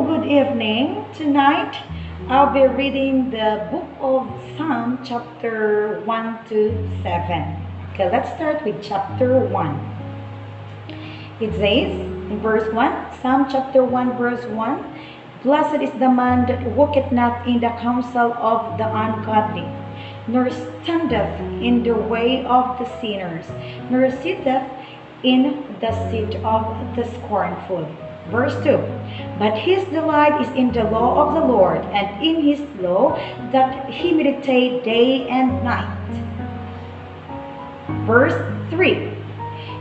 good evening. Tonight I'll be reading the book of Psalm chapter 1 to 7. Okay, let's start with chapter 1. It says in verse 1, Psalm chapter 1 verse 1, Blessed is the man that walketh not in the counsel of the ungodly, nor standeth in the way of the sinners, nor sitteth in the seat of the scornful. Verse 2, But his delight is in the law of the Lord, and in his law that he meditate day and night. Verse 3,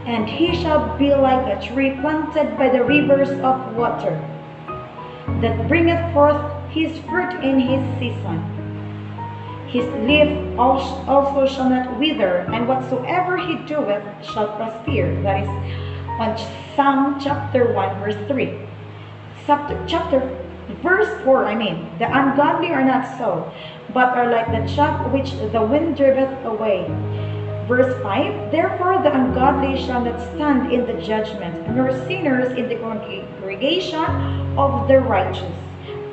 And he shall be like a tree planted by the rivers of water, that bringeth forth his fruit in his season. His leaf also shall not wither, and whatsoever he doeth shall prosper. That is on Psalm chapter 1 verse 3. Verse 4, the ungodly are not so, but are like the chaff which the wind driveth away. Verse 5, Therefore the ungodly shall not stand in the judgment, nor sinners in the congregation of the righteous.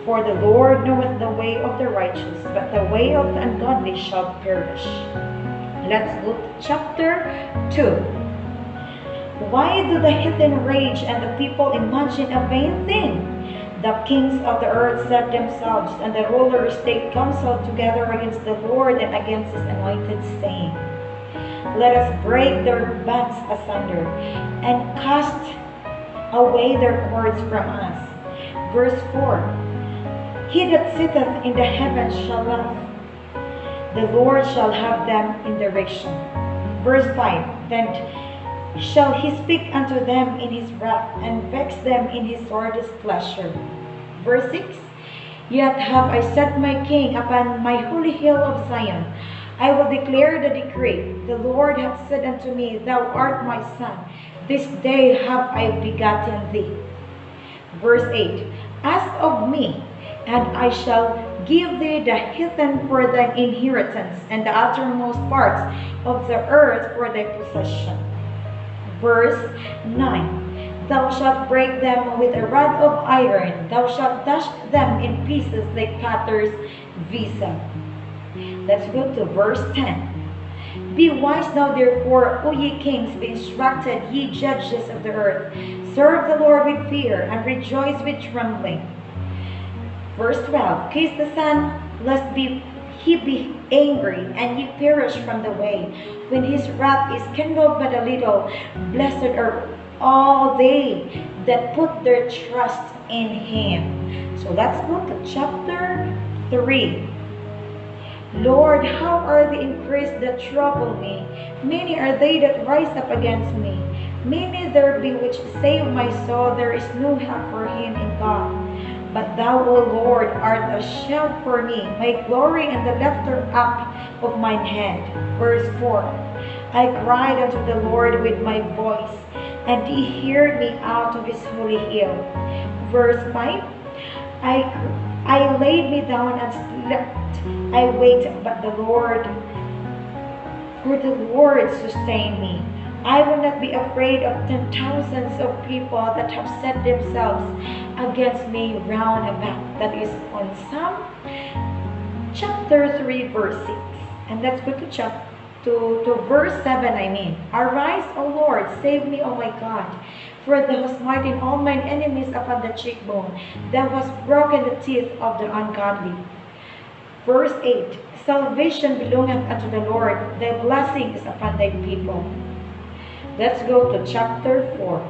For the Lord knoweth the way of the righteous, but the way of the ungodly shall perish. Let's go to chapter 2. Why do the heathen rage and the people imagine a vain thing? The kings of the earth set themselves, and the rulers take counsel together against the Lord and against his anointed, saying, Let us break their bands asunder, and cast away their cords from us. Verse 4, He that sitteth in the heavens shall laugh, the Lord shall have them in derision. Verse 5, Then shall he speak unto them in his wrath, and vex them in his sore displeasure. Verse 6, Yet have I set my king upon my holy hill of Zion. I will declare the decree. The Lord hath said unto me, Thou art my son. This day have I begotten thee. Verse 8, Ask of me, and I shall give thee the heathen for thine inheritance, and the uttermost parts of the earth for thy possession. Verse 9, Thou shalt break them with a rod of iron, thou shalt dash them in pieces like potter's vessel. Let's go to verse 10. Be wise now therefore, O ye kings, be instructed, ye judges of the earth. Serve the Lord with fear, and rejoice with trembling. Verse 12, Kiss the Son, lest he be angry, and ye perish from the way, when his wrath is kindled but a little. Blessed are all they that put their trust in him. So let's go to chapter 3. Lord, how are the increased that trouble me? Many are they that rise up against me. Many there be which say of my soul, There is no help for him in God. But thou, O Lord, art a shield for me, my glory and the lifter up of mine head. Verse 4, I cried unto the Lord with my voice, and he heard me out of his holy hill. Verse 5, I laid me down and slept. I waked, but the Lord sustained me. I will not be afraid of 10,000s of people that have set themselves against me round about. That is on Psalm chapter 3 verse 6. And let's go to verse 7. Arise, O Lord, save me, O my God. For thou hast smitten all mine enemies upon the cheekbone. Thou hast broken the teeth of the ungodly. Verse 8, Salvation belongeth unto the Lord, thy blessing is upon thy people. Let's go to chapter 4.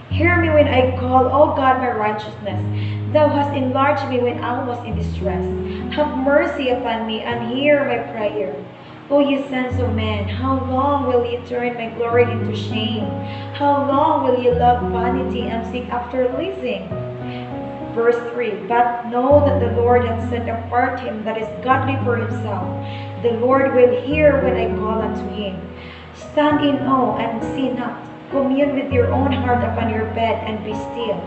Hear me when I call, O God, my righteousness. Thou hast enlarged me when I was in distress. Have mercy upon me, and hear my prayer. O ye sons of men, how long will ye turn my glory into shame? How long will ye love vanity and seek after leasing? Verse 3, But know that the Lord hath set apart him that is godly for himself. The Lord will hear when I call unto him. Stand in awe and see not. Commune with your own heart upon your bed and be still.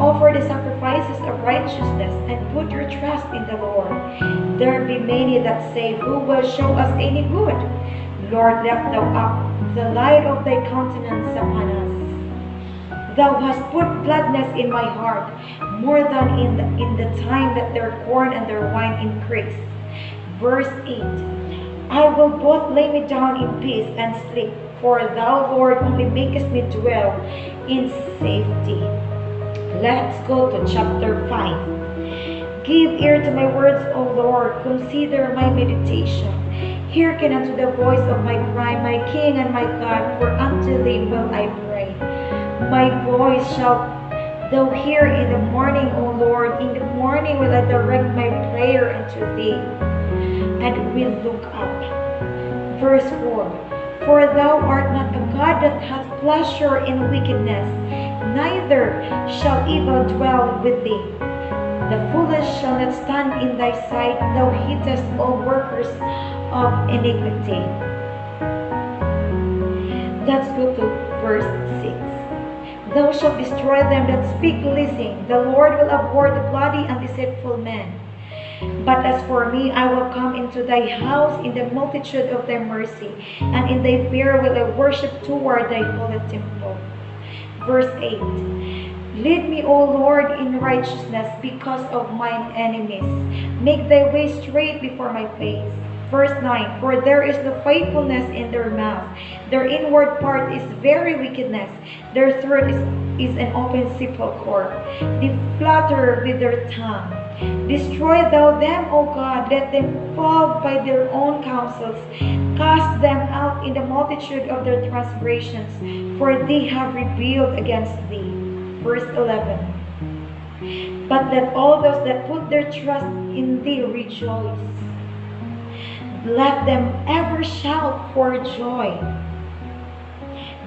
Offer the sacrifices of righteousness and put your trust in the Lord. There be many that say, Who will show us any good? Lord, lift thou up the light of thy countenance upon us. Thou hast put gladness in my heart, more than in the time that their corn and their wine increase. Verse 8. I will both lay me down in peace and sleep, for thou, Lord, only makest me dwell in safety. Let's go to chapter 5. Give ear to my words, O Lord, consider my meditation. Hearken unto the voice of my cry, my King and my God, for unto thee will I pray. My voice shalt thou hear in the morning, O Lord. In the morning will I direct my prayer unto thee, and will look up. Verse 4. For thou art not a God that hath pleasure in wickedness, neither shall evil dwell with thee. The foolish shall not stand in thy sight, thou hatest all workers of iniquity. Let's go to verse 6. Thou shalt destroy them that speak leasing. The Lord will abhor the bloody and deceitful men. But as for me, I will come into thy house in the multitude of thy mercy, and in thy fear will I worship toward thy holy temple. Verse 8. Lead me, O Lord, in righteousness because of mine enemies. Make thy way straight before my face. Verse 9. For there is no faithfulness in their mouth. Their inward part is very wickedness. Their throat is an open sepulchre. They flatter with their tongue. Destroy thou them, O God. Let them fall by their own counsels. Cast them out in the multitude of their transgressions, for they have rebelled against thee. Verse 11. But let all those that put their trust in thee rejoice. Let them ever shout for joy,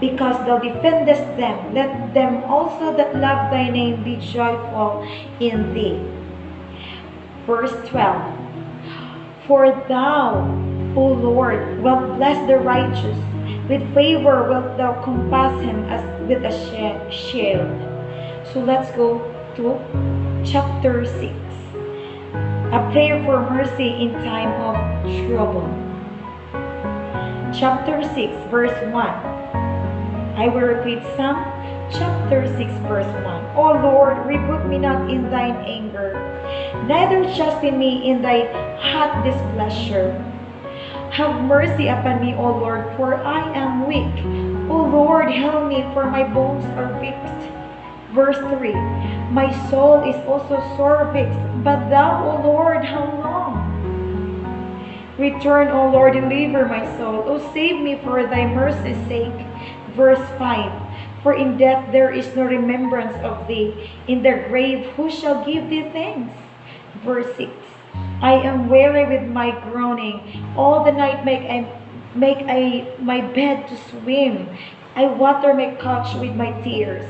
because thou defendest them. Let them also that love thy name be joyful in thee. Verse 12. For thou, O Lord, wilt bless the righteous. With favor wilt thou compass him as with a shield. So let's go to chapter 6. A prayer for mercy in time of trouble. Chapter 6, verse 1. I will repeat Psalm chapter 6, verse 1. O Lord, rebuke me not in thine anger, neither chasten me in thy hot displeasure. Have mercy upon me, O Lord, for I am weak. O Lord, help me, for my bones are fixed. Verse 3. My soul is also sore vexed, but thou, O Lord, how long? Return, O Lord, deliver my soul. O save me for thy mercy's sake. Verse 5. For in death there is no remembrance of thee. In the grave who shall give thee thanks? Verse 6. I am weary with my groaning. All the night make I my bed to swim. I water my couch with my tears.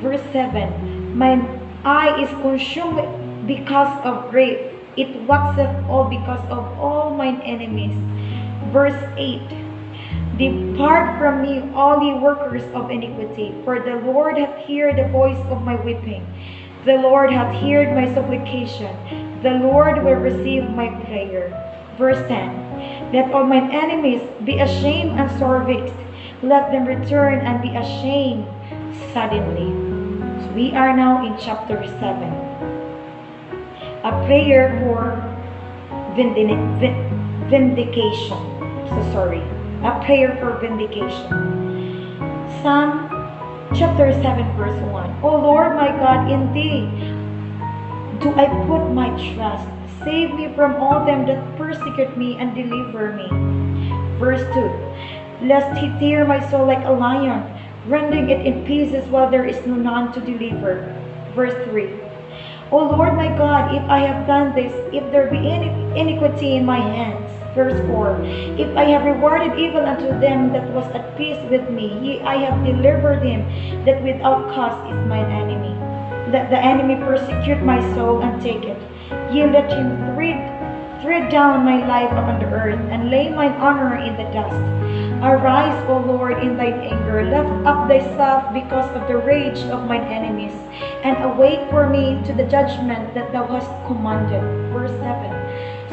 Verse 7. Mine eye is consumed because of grief. It waxeth old because of all mine enemies. Verse 8. Depart from me, all ye workers of iniquity, for the Lord hath heard the voice of my weeping. The Lord hath heard my supplication. The Lord will receive my prayer. Verse 10. Let all mine enemies be ashamed and sore vexed. Let them return and be ashamed suddenly. So we are now in chapter 7. A prayer for vindication. A prayer for vindication. Psalm chapter 7, verse 1. O Lord my God, in thee do I put my trust. Save me from all them that persecute me and deliver me. Verse 2. Lest he tear my soul like a lion, rending it in pieces while there is none to deliver. Verse 3. O Lord my God, if I have done this, if there be any iniquity in my hands. Verse 4. If I have rewarded evil unto them that was at peace with me, yea, I have delivered him that without cause is mine enemy. Let the enemy persecute my soul and take it. Yea, let him tread down my life upon the earth, and lay mine honor in the dust. Arise, O Lord, in thine anger. Lift up thyself because of the rage of mine enemies, and await for me to the judgment that thou hast commanded. Verse 7.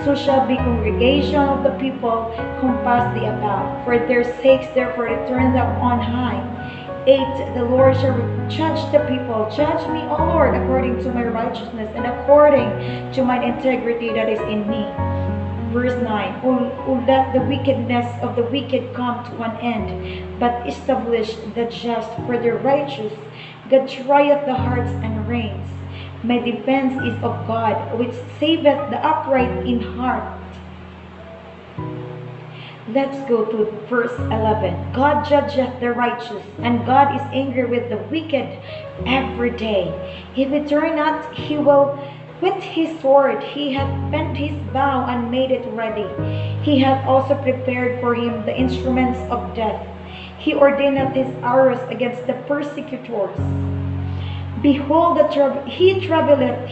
So shall be congregation of the people compass thee about. For their sakes therefore return thou on high. 8, the Lord shall judge the people. Judge me, O Lord, according to my righteousness and according to my integrity that is in me. Verse 9, O let the wickedness of the wicked come to an end, but establish the just for the righteous. God trieth the hearts and reins. My defense is of God, which saveth the upright in heart. Let's go to verse 11. God judgeth the righteous, and God is angry with the wicked every day. If he turn not, he will with his sword. He hath bent his bow and made it ready. He hath also prepared for him the instruments of death. He ordaineth his arrows against the persecutors. Behold, he troubleth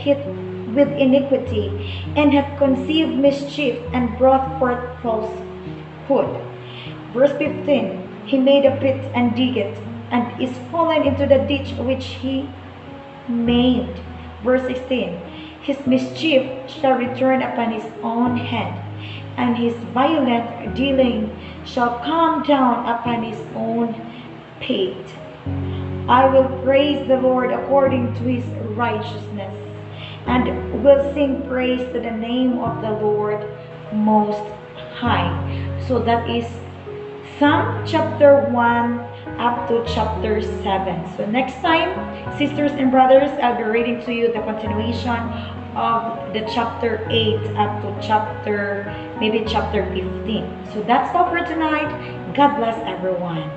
with iniquity, and hath conceived mischief, and brought forth falsehood. Verse 15, he made a pit and dig it, and is fallen into the ditch which he made. Verse 16, his mischief shall return upon his own head, and his violent dealing shall come down upon his own pate. I will praise the Lord according to his righteousness, and will sing praise to the name of the Lord Most High. So that is Psalm chapter 1 up to chapter 7. So next time, sisters and brothers, I'll be reading to you the continuation of the chapter 8 up to chapter 15. So that's all for tonight. God bless everyone.